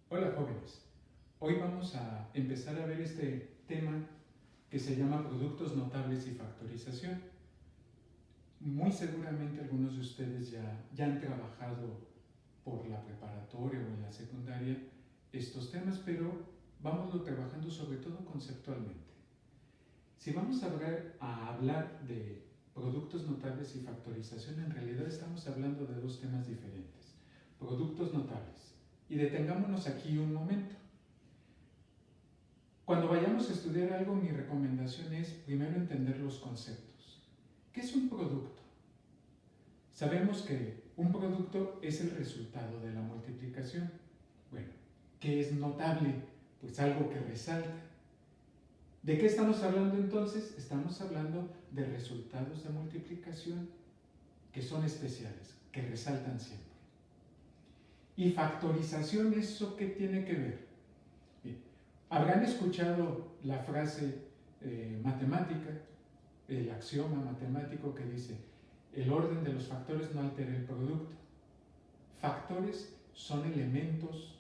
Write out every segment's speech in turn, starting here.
Hola jóvenes, hoy vamos a empezar a ver este tema que se llama productos notables y factorización. Muy seguramente algunos de ustedes ya han trabajado por la preparatoria o en la secundaria estos temas, pero vámonos trabajando sobre todo conceptualmente. Si vamos a hablar de productos notables y factorización, en realidad estamos hablando de dos temas diferentes. Productos notables. Y detengámonos aquí un momento. Cuando vayamos a estudiar algo, mi recomendación es primero entender los conceptos. ¿Qué es un producto? Sabemos que un producto es el resultado de la multiplicación. Bueno, ¿qué es notable? Pues algo que resalta. ¿De qué estamos hablando entonces? Estamos hablando de resultados de multiplicación que son especiales, que resaltan siempre. ¿Y factorización, eso qué tiene que ver? Bien, habrán escuchado la frase matemática, el axioma matemático que dice: el orden de los factores no altera el producto. Factores son elementos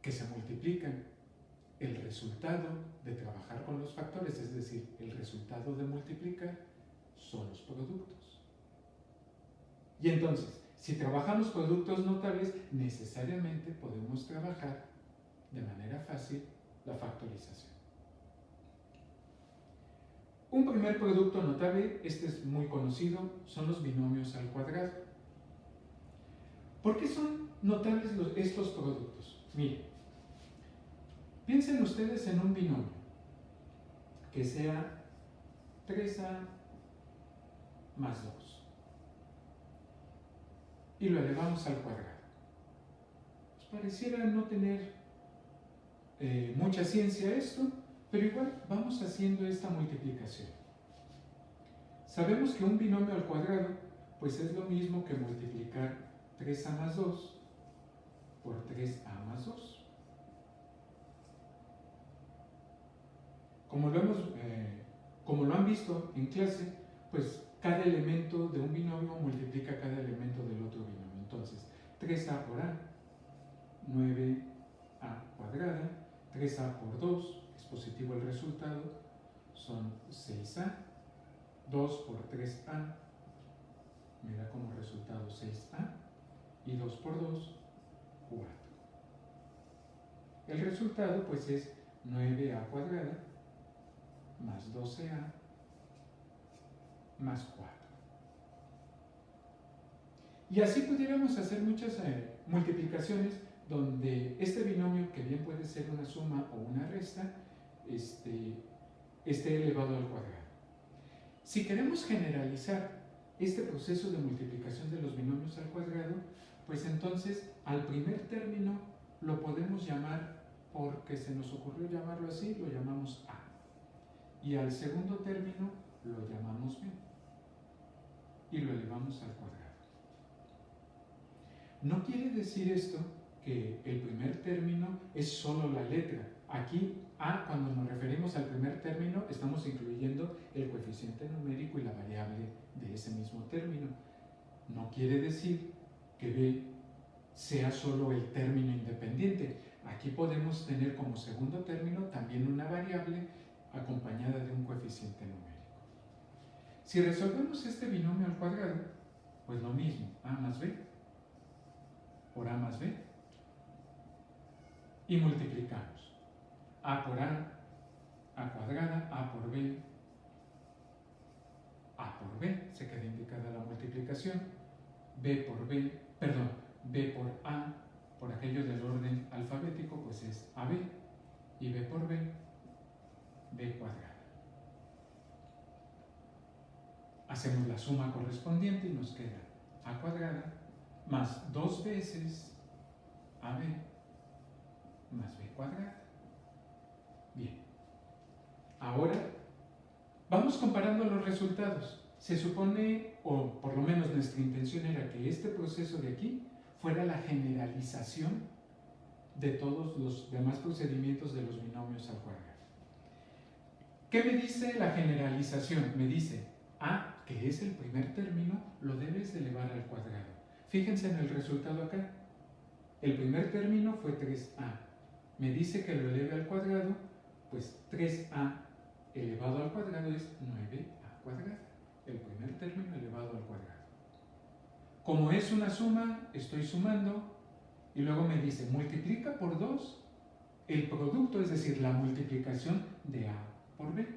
que se multiplican. El resultado de trabajar con los factores, es decir, el resultado de multiplicar, son los productos. Y entonces, si trabajamos productos notables, necesariamente podemos trabajar de manera fácil la factorización. Un primer producto notable, este es muy conocido, son los binomios al cuadrado. ¿Por qué son notables estos productos? Miren, piensen ustedes en un binomio que sea 3a más 2 y lo elevamos al cuadrado. Pues pareciera no tener mucha ciencia esto, pero igual vamos haciendo esta multiplicación. Sabemos que un binomio al cuadrado pues es lo mismo que multiplicar 3a más 2 por 3a más 2. Como lo han visto en clase, pues cada elemento de un binomio multiplica cada elemento del otro binomio. Entonces, 3a por a, 9a cuadrada, 3a por 2, es positivo el resultado, son 6a, 2 por 3a, me da como resultado 6a, y 2 por 2, 4. El resultado pues es 9a cuadrada más 12a más 4. Y así pudiéramos hacer muchas multiplicaciones donde este binomio, que bien puede ser una suma o una resta, esté elevado al cuadrado. Si queremos generalizar este proceso de multiplicación de los binomios al cuadrado, pues entonces al primer término lo podemos llamar, porque se nos ocurrió llamarlo así, lo llamamos a. Y al segundo término lo llamamos b. Y lo elevamos al cuadrado. No quiere decir esto que el primer término es solo la letra. Aquí a, cuando nos referimos al primer término, estamos incluyendo el coeficiente numérico y la variable de ese mismo término. No quiere decir que b sea solo el término independiente. Aquí podemos tener como segundo término también una variable acompañada de un coeficiente numérico. Si resolvemos este binomio al cuadrado, pues lo mismo, a más b por a más b, y multiplicamos a por a cuadrada, a por b se queda indicada la multiplicación, b por a, por aquello del orden alfabético, pues es ab, y b por b cuadrada. Hacemos la suma correspondiente y nos queda a cuadrada más 2 veces ab más b cuadrada. Bien, ahora vamos comparando los resultados. Se supone, o por lo menos nuestra intención era que este proceso de aquí fuera la generalización de todos los demás procedimientos de los binomios al cuadrado. ¿Qué me dice la generalización? Me dice a, que es el primer término, lo debes de elevar al cuadrado. Fíjense en el resultado acá. El primer término fue 3a. Me dice que lo eleve al cuadrado, pues 3a elevado al cuadrado es 9a cuadrada. El primer término elevado al cuadrado. Como es una suma, estoy sumando y luego me dice multiplica por 2 el producto, es decir, la multiplicación de a por b.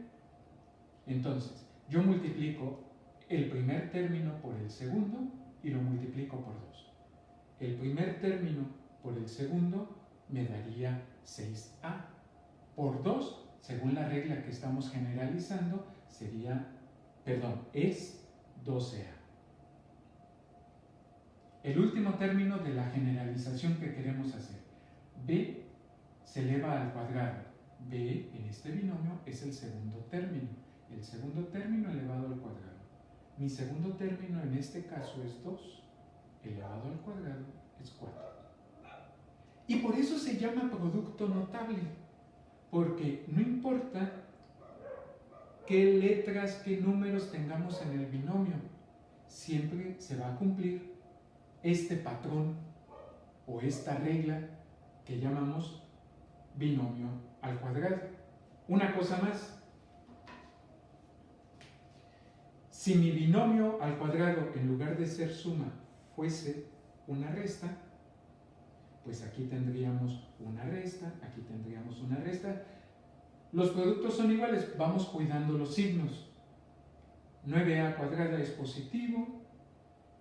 Entonces, yo multiplico el primer término por el segundo y lo multiplico por 2. El primer término por el segundo me daría 6a. Por 2, según la regla que estamos generalizando, es 12a. El último término de la generalización que queremos hacer. B se eleva al cuadrado. B en este binomio es el segundo término. El segundo término elevado al cuadrado. Mi segundo término en este caso es 2. Elevado al cuadrado es 4. Y por eso se llama producto notable. Porque no importa qué letras, qué números tengamos en el binomio, siempre se va a cumplir este patrón o esta regla que llamamos binomio al cuadrado. Una cosa más, si mi binomio al cuadrado en lugar de ser suma fuese una resta, pues aquí tendríamos una resta, aquí tendríamos una resta. Los productos son iguales, vamos cuidando los signos. 9a cuadrada es positivo,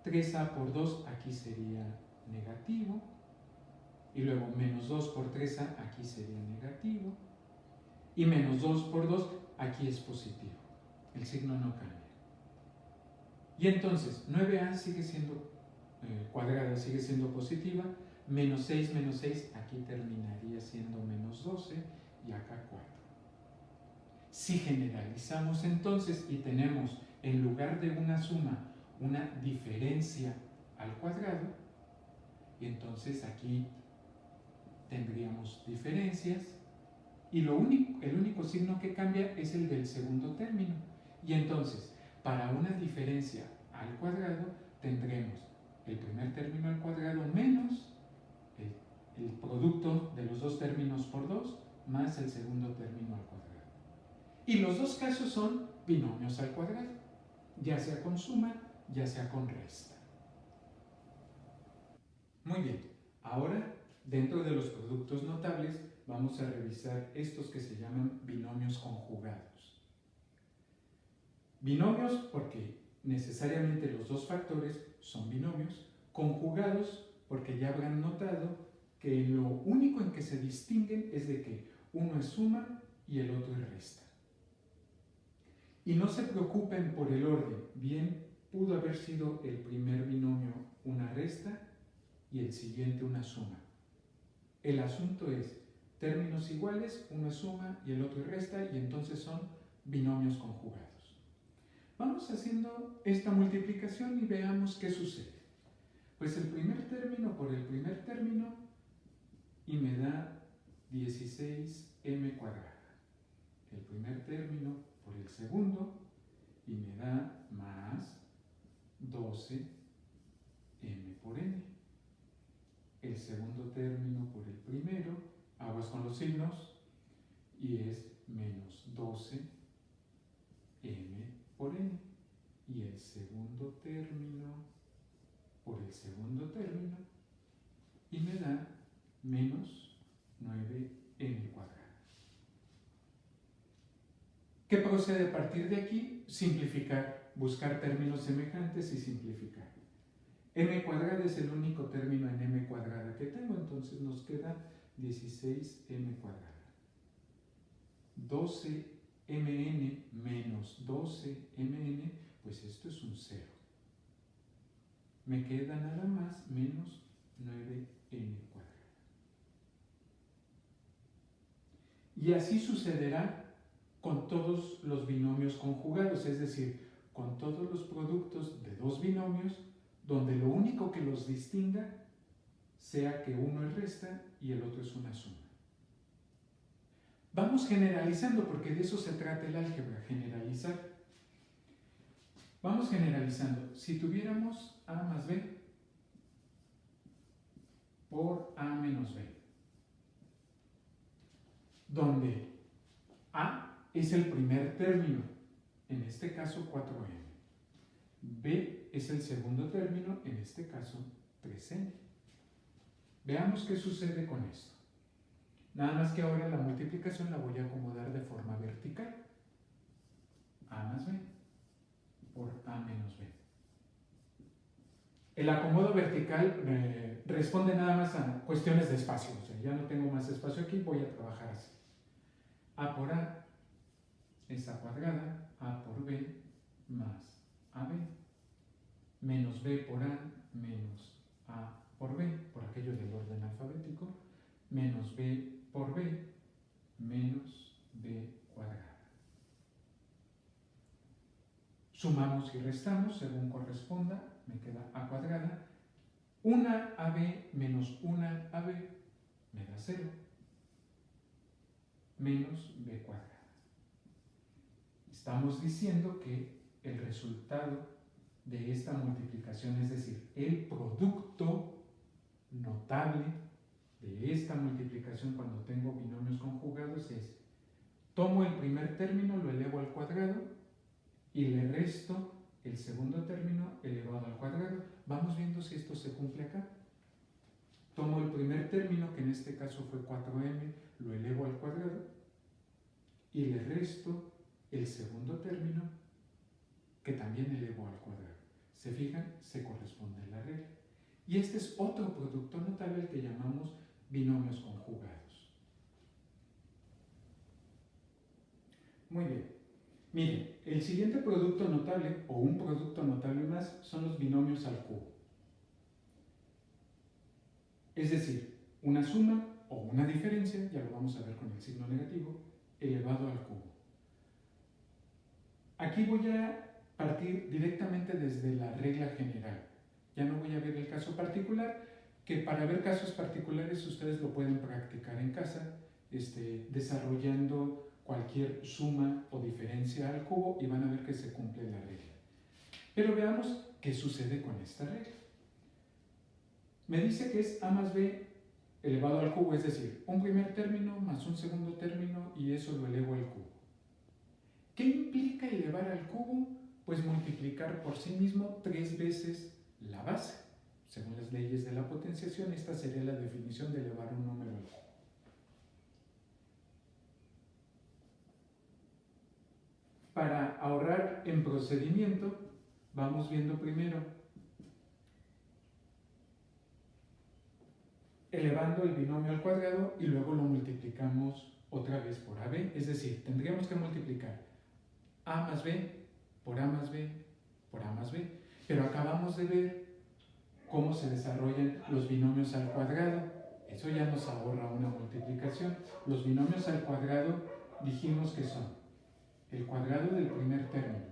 3a por 2 aquí sería negativo, y luego menos 2 por 3a aquí sería negativo, y menos 2 por 2 aquí es positivo. El signo no cambia. Y entonces 9a sigue siendo cuadrada, sigue siendo positiva, menos 6 aquí terminaría siendo menos 12 y acá 4. Si generalizamos entonces y tenemos en lugar de una suma una diferencia al cuadrado, y entonces aquí tendríamos diferencias y el único signo que cambia es el del segundo término. Y entonces, para una diferencia al cuadrado, tendremos el primer término al cuadrado menos el producto de los dos términos por 2 más el segundo término al cuadrado. Y los dos casos son binomios al cuadrado, ya sea con suma, ya sea con resta. Muy bien, ahora dentro de los productos notables vamos a revisar estos que se llaman binomios conjugados. Binomios porque necesariamente los dos factores son binomios, conjugados porque ya habrán notado que lo único en que se distinguen es de que uno es suma y el otro es resta. Y no se preocupen por el orden, bien pudo haber sido el primer binomio una resta y el siguiente una suma. El asunto es términos iguales, uno es suma y el otro es resta, y entonces son binomios conjugados. Vamos haciendo esta multiplicación y veamos qué sucede. Pues el primer término por el primer término y me da 16m cuadrada. El primer término por el segundo y me da más 12m por n. El segundo término por el primero, aguas con los signos, y es menos 12m por n. Y el segundo término por el segundo término y me da menos 9m cuadrada. ¿Qué procede a partir de aquí? Simplificar, buscar términos semejantes y simplificar. M cuadrada es el único término en m cuadrada que tengo, entonces nos queda 16m cuadrada. 12mn menos 12mn, pues esto es un 0. Me queda nada más menos 9n cuadrada. Y así sucederá con todos los binomios conjugados, es decir, con todos los productos de dos binomios donde lo único que los distinga sea que uno es resta y el otro es una suma. Vamos generalizando porque de eso se trata el álgebra, generalizar. Vamos generalizando. Si tuviéramos a más b por a menos b, donde a es el primer término, en este caso 4m. B es el segundo término, en este caso 3n. Veamos qué sucede con esto. Nada más que ahora la multiplicación la voy a acomodar de forma vertical. A más b por a menos b. El acomodo vertical responde nada más a cuestiones de espacio. O sea, ya no tengo más espacio aquí, voy a trabajar así. A por a es a cuadrada, a por b más ab, menos b por a menos a por b, por aquello del orden alfabético, menos b por b menos b cuadrada. Sumamos y restamos según corresponda, me queda a cuadrada. 1ab menos 1ab me da 0, menos b cuadrada. Estamos diciendo que el resultado de esta multiplicación, es decir, el producto notable de esta multiplicación cuando tengo binomios conjugados es, tomo el primer término, lo elevo al cuadrado y le resto el segundo término elevado al cuadrado. Vamos viendo si esto se cumple acá. Tomo el primer término, que en este caso fue 4m, lo elevo al cuadrado y le resto el segundo término, que también elevo al cuadrado. ¿Se fijan? Se corresponde a la regla. Y este es otro producto notable al que llamamos binomios conjugados. Muy bien. Miren, el siguiente producto notable, o un producto notable más, son los binomios al cubo. Es decir, una suma o una diferencia, ya lo vamos a ver con el signo negativo, elevado al cubo. Aquí voy a partir directamente desde la regla general. Ya no voy a ver el caso particular, que para ver casos particulares ustedes lo pueden practicar en casa, desarrollando cualquier suma o diferencia al cubo y van a ver que se cumple la regla. Pero veamos qué sucede con esta regla. Me dice que es a más b elevado al cubo, es decir, un primer término más un segundo término y eso lo elevo al cubo. ¿Qué implica elevar al cubo? Pues multiplicar por sí mismo 3 veces la base. Según las leyes de la potenciación, esta sería la definición de elevar un número al cubo. Para ahorrar en procedimiento, vamos viendo primero elevando el binomio al cuadrado y luego lo multiplicamos otra vez por AB. Es decir, tendríamos que multiplicar A más B por A más B por A más B. Pero acabamos de ver cómo se desarrollan los binomios al cuadrado. Eso ya nos ahorra una multiplicación. Los binomios al cuadrado dijimos que son el cuadrado del primer término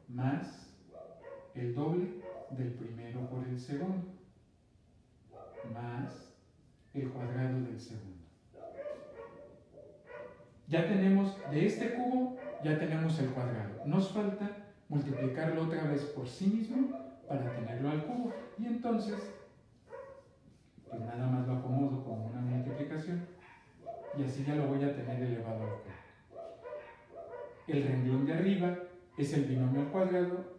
más el doble del primero por el segundo más el cuadrado del segundo. Ya tenemos de este cubo, ya tenemos el cuadrado. Nos falta multiplicarlo otra vez por sí mismo para tenerlo al cubo. Y entonces, pues nada más lo acomodo como una multiplicación y así ya lo voy a tener elevado al cubo. El renglón de arriba es el binomio al cuadrado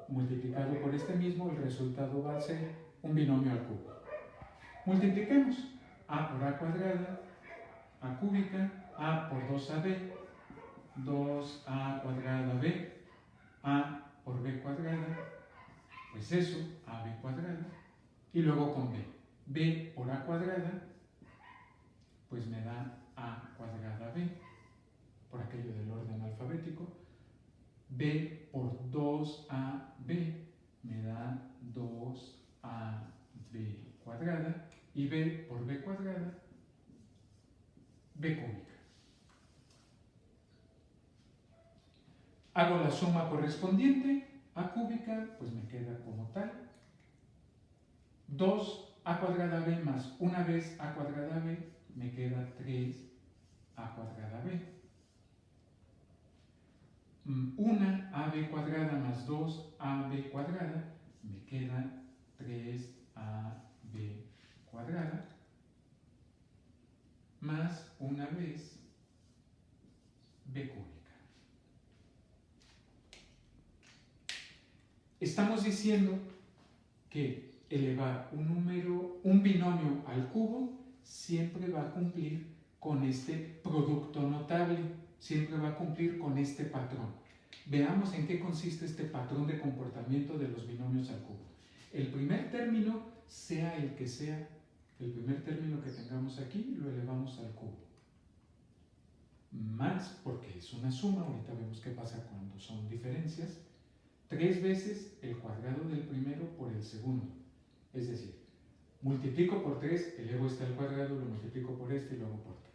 multiplicado por este mismo, el resultado va a ser un binomio al cubo. Multipliquemos a por a cuadrada, a cúbica, a por 2ab, 2a cuadrada b, a por b cuadrada, pues eso, ab cuadrada, y luego con b por a cuadrada, pues me da a cuadrada b, por aquello del orden alfabético, b por 2ab me da 2ab cuadrada, y b por b cuadrada, b cúbica. Hago la suma correspondiente, a cúbica, pues me queda como tal. 2a cuadrada b más una vez a cuadrada b, me queda 3a cuadrada b. Una ab cuadrada más 2ab cuadrada, me queda 3ab cuadrada. una vez b cúbica. Estamos diciendo que elevar un binomio al cubo siempre va a cumplir con este producto notable, siempre va a cumplir con este patrón. Veamos en qué consiste este patrón de comportamiento de los binomios al cubo. El primer término, sea el que sea, el primer término que tengamos aquí, lo elevamos al cubo. Más, porque es una suma, ahorita vemos qué pasa cuando son diferencias, 3 veces el cuadrado del primero por el segundo. Es decir, multiplico por 3, elevo este al cuadrado, lo multiplico por este y luego por 3.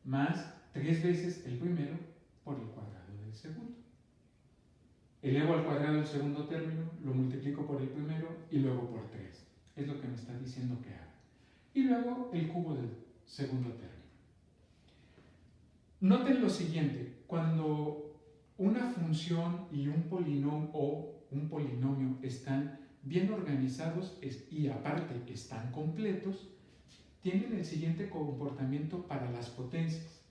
Más 3 veces el primero por el cuadrado del segundo. Elevo al cuadrado el segundo término, lo multiplico por el primero y luego por 3. Es lo que me está diciendo que haga. Y luego el cubo del segundo término. Noten lo siguiente, cuando una función y un polinomio están bien organizados y aparte están completos, tienen el siguiente comportamiento para las potencias.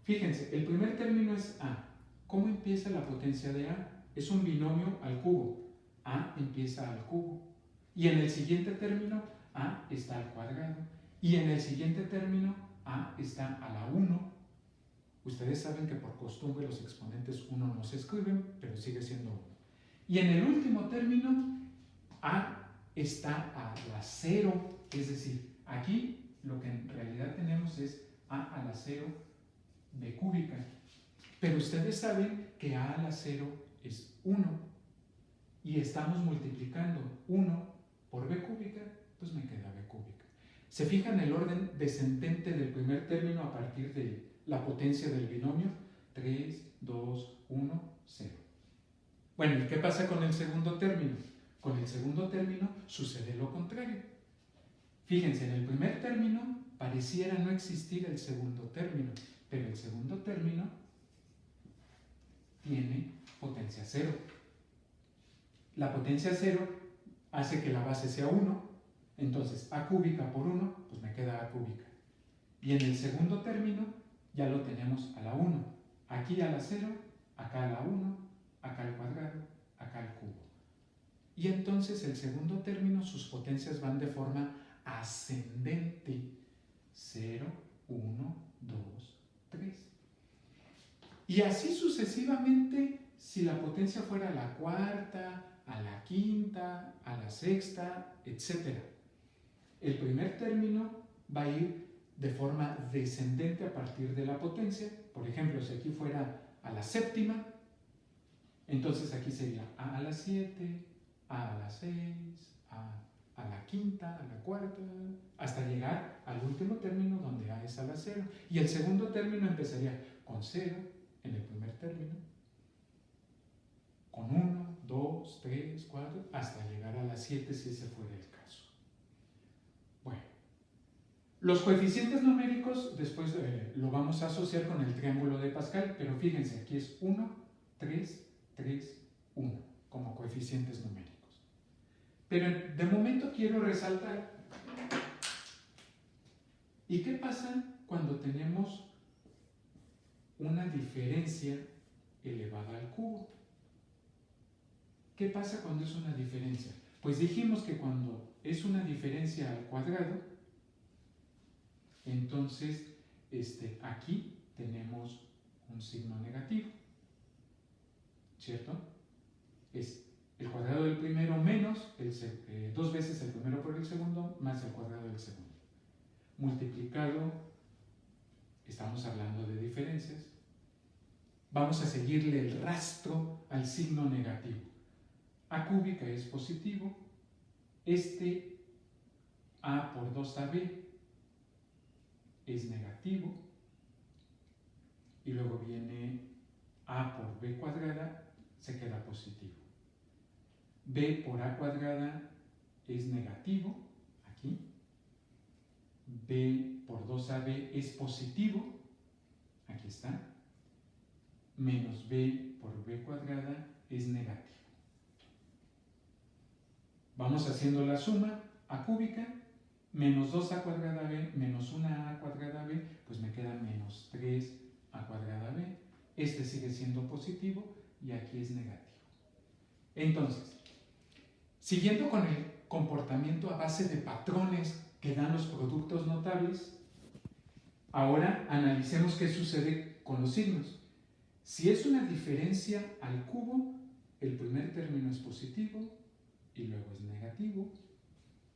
Fíjense, el primer término es a. ¿Cómo empieza la potencia de a? Es un binomio al cubo. A empieza al cubo. Y en el siguiente término, a está al cuadrado. Y en el siguiente término, a está a la 1. Ustedes saben que por costumbre los exponentes 1 no se escriben, pero sigue siendo 1. Y en el último término, a está a la 0. Es decir, aquí lo que en realidad tenemos es a la 0 b cúbica. Pero ustedes saben que a la 0 es 1 y estamos multiplicando 1 por b cúbica, pues me queda b cúbica. ¿Se fijan el orden descendente del primer término a partir de la potencia del binomio? 3, 2, 1, 0. Bueno, ¿y qué pasa con el segundo término? Con el segundo término sucede lo contrario. Fíjense, en el primer término pareciera no existir el segundo término, pero el segundo término tiene potencia 0. La potencia 0 hace que la base sea 1, entonces a cúbica por 1, pues me queda a cúbica. Y en el segundo término ya lo tenemos a la 1. Aquí a la 0, acá a la 1, acá al cuadrado, acá al cubo. Y entonces el segundo término, sus potencias van de forma ascendente. 0, 1, 2, 3. Y así sucesivamente, si la potencia fuera a la cuarta, a la quinta, a la sexta, etc. El primer término va a ir de forma descendente a partir de la potencia. Por ejemplo, si aquí fuera a la séptima, entonces aquí sería a la 7, a la 6, a la quinta, a la cuarta, hasta llegar al último término donde a es a la 0. Y el segundo término empezaría con 0 en el primer término, con 1, 2, 3, 4, hasta llegar a la 7 si ese fuera el caso. Bueno, los coeficientes numéricos después lo vamos a asociar con el triángulo de Pascal, pero fíjense, aquí es 1, 3, 3, 1 como coeficientes numéricos. Pero de momento quiero resaltar, ¿y qué pasa cuando tenemos una diferencia elevada al cubo? ¿Qué pasa cuando es una diferencia? Pues dijimos que cuando es una diferencia al cuadrado, entonces aquí tenemos un signo negativo, ¿cierto? Es el cuadrado del primero menos 2 veces el primero por el segundo más el cuadrado del segundo. Multiplicado, estamos hablando de diferencias, vamos a seguirle el rastro al signo negativo. A cúbica es positivo, a por 2ab es negativo, y luego viene a por b cuadrada, se queda positivo. B por a cuadrada es negativo, aquí. B por 2ab es positivo, aquí está. Menos b por b cuadrada es negativo. Vamos haciendo la suma, a cúbica menos 2a cuadrada b menos 1a cuadrada b, pues me queda menos 3a cuadrada b. Este sigue siendo positivo y aquí es negativo. Entonces, siguiendo con el comportamiento a base de patrones que dan los productos notables, ahora analicemos qué sucede con los signos. Si es una diferencia al cubo, el primer término es positivo y luego es negativo,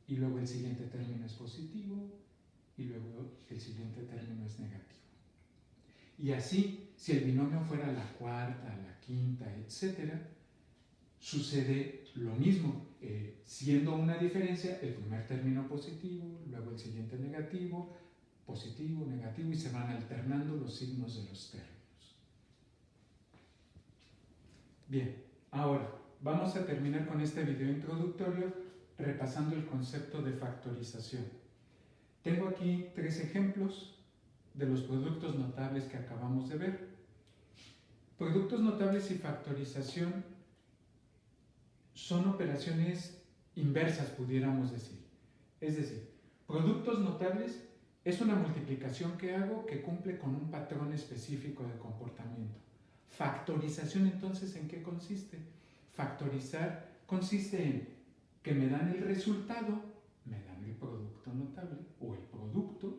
y luego el siguiente término es positivo y luego el siguiente término es negativo. Y así, si el binomio fuera la cuarta, la quinta, etc., sucede lo mismo. Siendo una diferencia, el primer término positivo, luego el siguiente negativo, positivo, negativo, y se van alternando los signos de los términos. Bien, ahora vamos a terminar con este video introductorio repasando el concepto de factorización. Tengo aquí 3 ejemplos de los productos notables que acabamos de ver. Productos notables y factorización son operaciones inversas, pudiéramos decir. Es decir, productos notables es una multiplicación que hago que cumple con un patrón específico de comportamiento. Factorización, entonces, ¿en qué consiste? Factorizar consiste en que me dan el resultado, me dan el producto notable o el producto,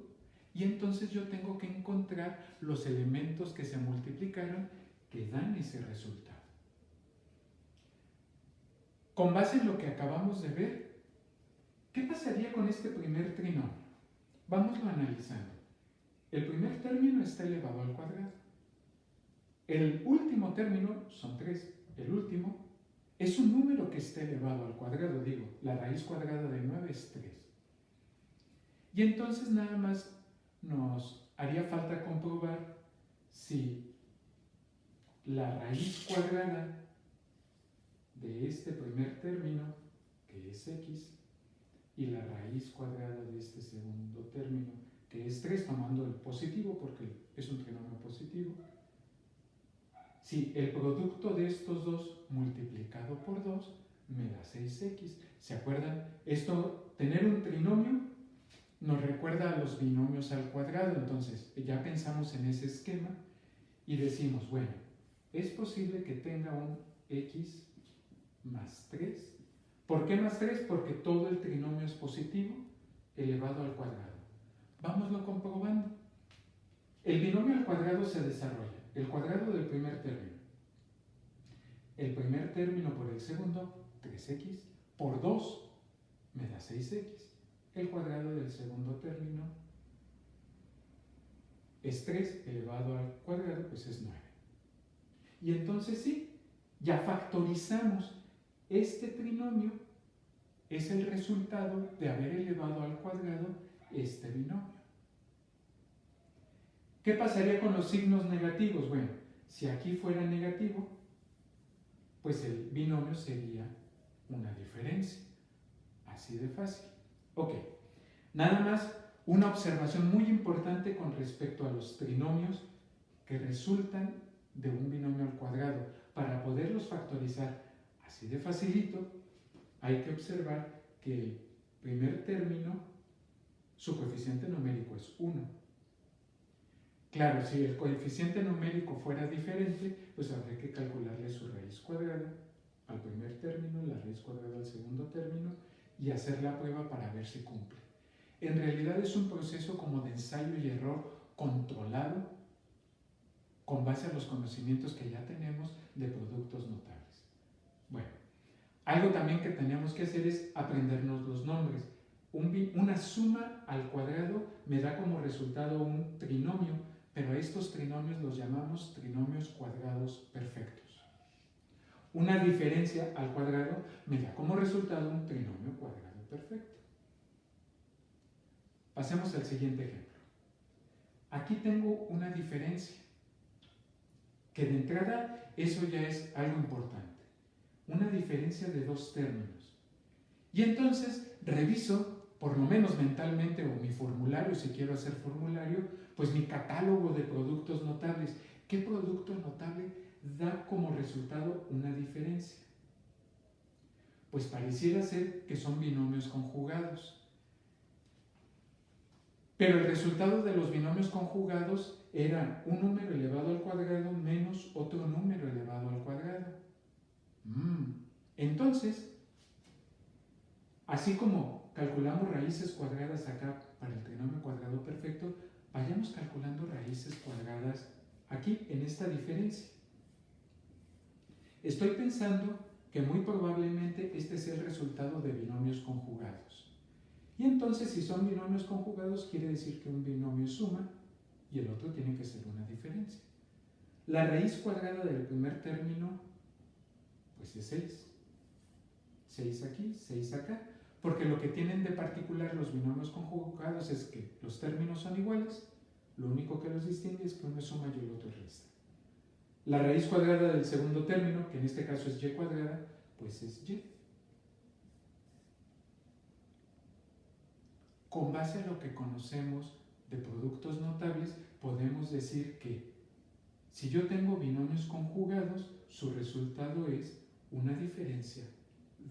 y entonces yo tengo que encontrar los elementos que se multiplicaron que dan ese resultado. Con base en lo que acabamos de ver, ¿qué pasaría con este primer trinomio? Vámoslo analizando. El primer término está elevado al cuadrado. El último término son 3. El último es un número que está elevado al cuadrado, digo, la raíz cuadrada de 9 es 3. Y entonces nada más nos haría falta comprobar si la raíz cuadrada de este primer término, que es x, y la raíz cuadrada de este segundo término, que es 3, tomando el positivo porque es un trinomio positivo, si el producto de estos dos multiplicado por 2 me da 6x. ¿Se acuerdan? Esto, tener un trinomio, nos recuerda a los binomios al cuadrado. Entonces, ya pensamos en ese esquema y decimos, bueno, es posible que tenga un x más 3. ¿Por qué más 3? Porque todo el trinomio es positivo elevado al cuadrado. Vámoslo comprobando. El binomio al cuadrado se desarrolla. El cuadrado del primer término. El primer término por el segundo, 3x, por 2 me da 6x. El cuadrado del segundo término es 3 elevado al cuadrado, pues es 9. Y entonces sí, ya factorizamos. Este trinomio es el resultado de haber elevado al cuadrado este binomio. ¿Qué pasaría con los signos negativos? Bueno, si aquí fuera negativo, pues el binomio sería una diferencia. Así de fácil. Ok, nada más una observación muy importante con respecto a los trinomios que resultan de un binomio al cuadrado. Para poderlos factorizar así de facilito, hay que observar que el primer término, su coeficiente numérico es 1. Claro, si el coeficiente numérico fuera diferente, pues habría que calcularle su raíz cuadrada al primer término, la raíz cuadrada al segundo término y hacer la prueba para ver si cumple. En realidad es un proceso como de ensayo y error controlado con base a los conocimientos que ya tenemos de productos notables. Bueno, algo también que tenemos que hacer es aprendernos los nombres. Una suma al cuadrado me da como resultado un trinomio, pero a estos trinomios los llamamos trinomios cuadrados perfectos. Una diferencia al cuadrado me da como resultado un trinomio cuadrado perfecto. Pasemos al siguiente ejemplo. Aquí tengo una diferencia, que de entrada eso ya es algo importante. Una diferencia de 2 términos. Y entonces reviso, por lo menos mentalmente, o mi formulario, si quiero hacer formulario, pues mi catálogo de productos notables. ¿Qué producto notable da como resultado una diferencia? Pues pareciera ser que son binomios conjugados. Pero el resultado de los binomios conjugados era un número elevado al cuadrado menos otro número elevado al cuadrado. Entonces, así como calculamos raíces cuadradas acá para el trinomio cuadrado perfecto, vayamos calculando raíces cuadradas aquí en esta diferencia. Estoy pensando que muy probablemente este sea el resultado de binomios conjugados. Y entonces, si son binomios conjugados, quiere decir que un binomio es suma y el otro tiene que ser una diferencia. La raíz cuadrada del primer término, pues es 6. 6 aquí, 6 acá. Porque lo que tienen de particular los binomios conjugados es que los términos son iguales, lo único que los distingue es que uno es suma y el otro es resta. La raíz cuadrada del segundo término, que en este caso es y cuadrada, pues es y. Con base a lo que conocemos de productos notables, podemos decir que si yo tengo binomios conjugados, su resultado es una diferencia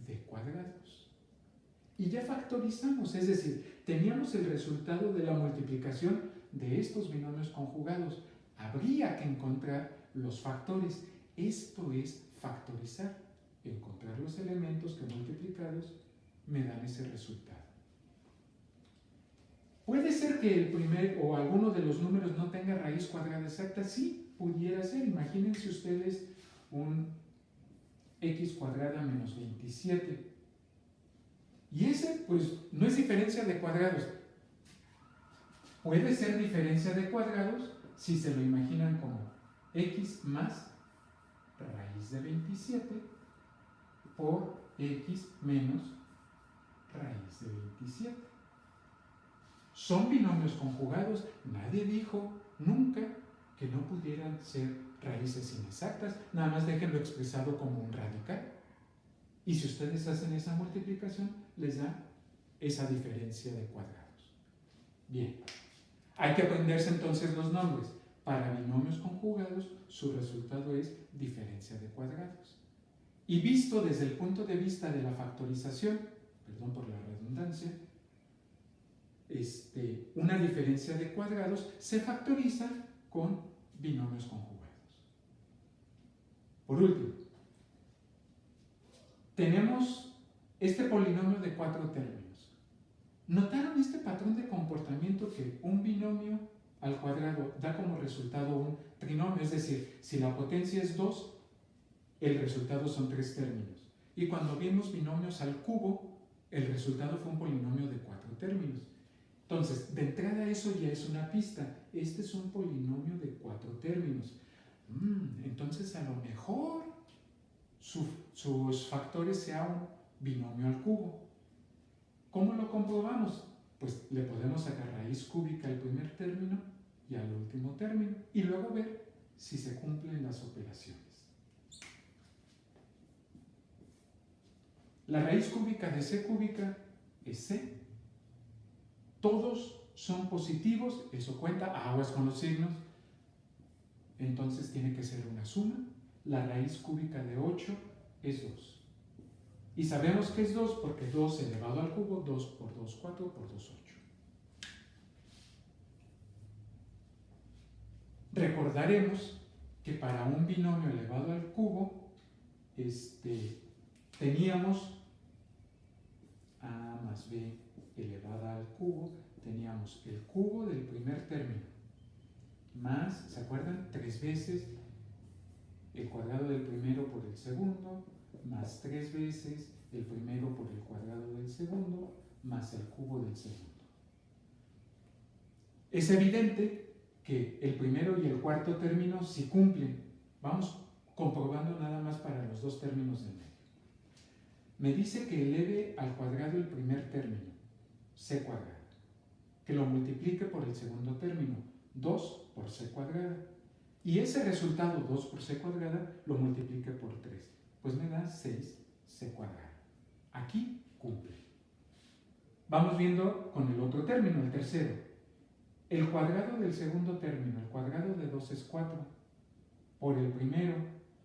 de cuadrados. Y ya factorizamos, es decir, teníamos el resultado de la multiplicación de estos binomios conjugados. Habría que encontrar los factores. Esto es factorizar, encontrar los elementos que multiplicados me dan ese resultado. ¿Puede ser que el primer o alguno de los números no tenga raíz cuadrada exacta? Sí, pudiera ser. Imagínense ustedes un x cuadrada menos 27. Y ese, pues, no es diferencia de cuadrados. Puede ser diferencia de cuadrados si se lo imaginan como x más raíz de 27 por x menos raíz de 27. Son binomios conjugados. Nadie dijo nunca que no pudieran ser raíces inexactas. Nada más déjenlo expresado como un radical. Y si ustedes hacen esa multiplicación, les da esa diferencia de cuadrados. Bien, hay que aprenderse entonces los nombres. Para binomios conjugados, su resultado es diferencia de cuadrados. Y visto desde el punto de vista de la factorización, perdón por la redundancia, una diferencia de cuadrados se factoriza con binomios conjugados. Por último, tenemos este polinomio de 4 términos. ¿Notaron este patrón de comportamiento que un binomio al cuadrado da como resultado un trinomio? Es decir, si la potencia es 2, el resultado son 3 términos. Y cuando vimos binomios al cubo, el resultado fue un polinomio de 4 términos. Entonces, de entrada eso ya es una pista. Este es un polinomio de 4 términos. Entonces, a lo mejor sus factores sea un binomio al cubo. ¿Cómo lo comprobamos? Pues le podemos sacar raíz cúbica al primer término y al último término y luego ver si se cumplen las operaciones. La raíz cúbica de c cúbica es c. Todos son positivos, eso cuenta, aguas con los signos. Entonces tiene que ser una suma. La raíz cúbica de 8 es 2. Y sabemos que es 2 porque 2 elevado al cubo, 2 por 2, 4 por 2, 8. Recordaremos que para un binomio elevado al cubo, teníamos a más b elevada al cubo, teníamos el cubo del primer término, más, ¿se acuerdan? 3 veces el cuadrado del primero por el segundo, más 3 veces el primero por el cuadrado del segundo, más el cubo del segundo. Es evidente que el primero y el cuarto término sí cumplen. Vamos comprobando nada más para los dos términos del medio. Me dice que eleve al cuadrado el primer término, c cuadrada, que lo multiplique por el segundo término, 2 por c cuadrada, y ese resultado 2 por c cuadrada lo multiplique por 3, pues me da 6c cuadrada. Aquí cumple. Vamos viendo con el otro término, el tercero. El cuadrado del segundo término, el cuadrado de 2 es 4, por el primero,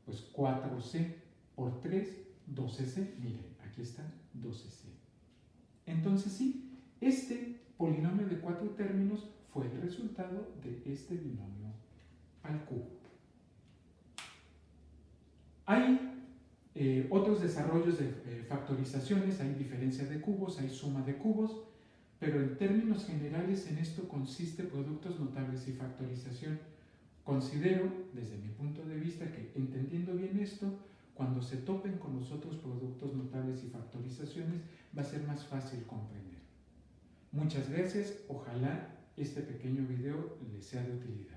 pues 4c, por 3, 12c, miren, aquí está 12c. Entonces sí, este polinomio de 4 términos fue el resultado de este binomio al cubo. Hay otros desarrollos de factorizaciones, hay diferencia de cubos, hay suma de cubos, pero en términos generales en esto consiste productos notables y factorización. Considero, desde mi punto de vista, que entendiendo bien esto, cuando se topen con los otros productos notables y factorizaciones, va a ser más fácil comprender. Muchas gracias, ojalá este pequeño video les sea de utilidad.